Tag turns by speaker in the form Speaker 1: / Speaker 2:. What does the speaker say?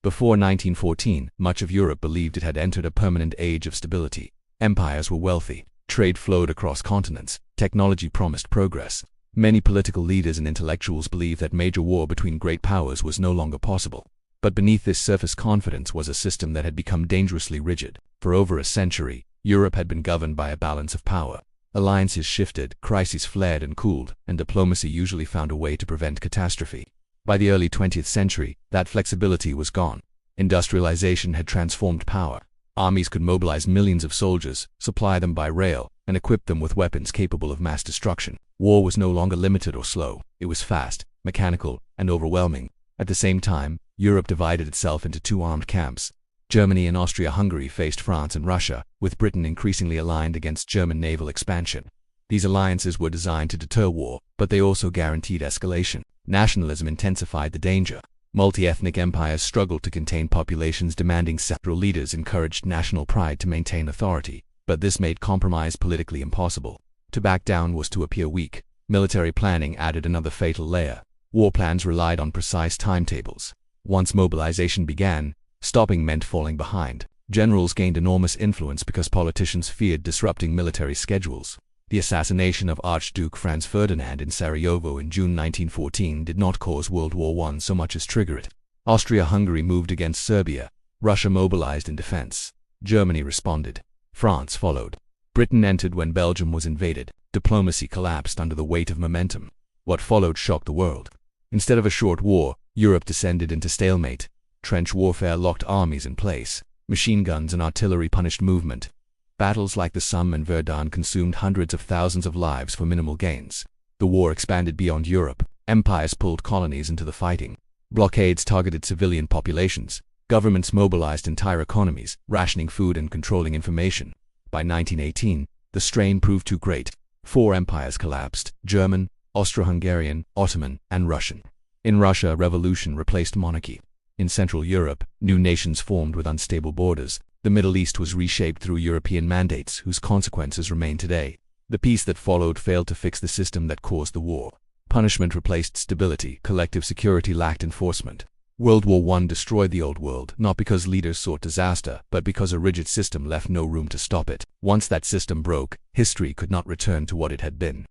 Speaker 1: Before 1914, much of Europe believed it had entered a permanent age of stability. Empires were wealthy, trade flowed across continents, technology promised progress. Many political leaders and intellectuals believed that major war between great powers was no longer possible. But beneath this surface confidence was a system that had become dangerously rigid. For over a century, Europe had been governed by a balance of power. Alliances shifted, crises flared and cooled, and diplomacy usually found a way to prevent catastrophe. By the early 20th century, that flexibility was gone. Industrialization had transformed power. Armies could mobilize millions of soldiers, supply them by rail, and equip them with weapons capable of mass destruction. War was no longer limited or slow. It was fast, mechanical, and overwhelming. At the same time, Europe divided itself into two armed camps. Germany and Austria-Hungary faced France and Russia, with Britain increasingly aligned against German naval expansion. These alliances were designed to deter war, but they also guaranteed escalation. Nationalism intensified the danger. Multi-ethnic empires struggled to contain populations demanding several leaders encouraged national pride to maintain authority, but this made compromise politically impossible. To back down was to appear weak. Military planning added another fatal layer. War plans relied on precise timetables. Once mobilization began, stopping meant falling behind. Generals gained enormous influence because politicians feared disrupting military schedules. The assassination of Archduke Franz Ferdinand in Sarajevo in June 1914 did not cause World War I so much as trigger it. Austria-Hungary moved against Serbia. Russia mobilized in defense. Germany responded. France followed. Britain entered when Belgium was invaded. Diplomacy collapsed under the weight of momentum. What followed shocked the world. Instead of a short war, Europe descended into stalemate. Trench warfare locked armies in place. Machine guns and artillery punished movement. Battles like the Somme and Verdun consumed hundreds of thousands of lives for minimal gains. The war expanded beyond Europe. Empires pulled colonies into the fighting. Blockades targeted civilian populations. Governments mobilized entire economies, rationing food and controlling information. By 1918, the strain proved too great. 4 empires collapsed: German, Austro-Hungarian, Ottoman, and Russian. In Russia, revolution replaced monarchy. In Central Europe, new nations formed with unstable borders. The Middle East was reshaped through European mandates, whose consequences remain today. The peace that followed failed to fix the system that caused the war. Punishment replaced stability. Collective security lacked enforcement. World War I destroyed the old world, not because leaders sought disaster, but because a rigid system left no room to stop it. Once that system broke, history could not return to what it had been.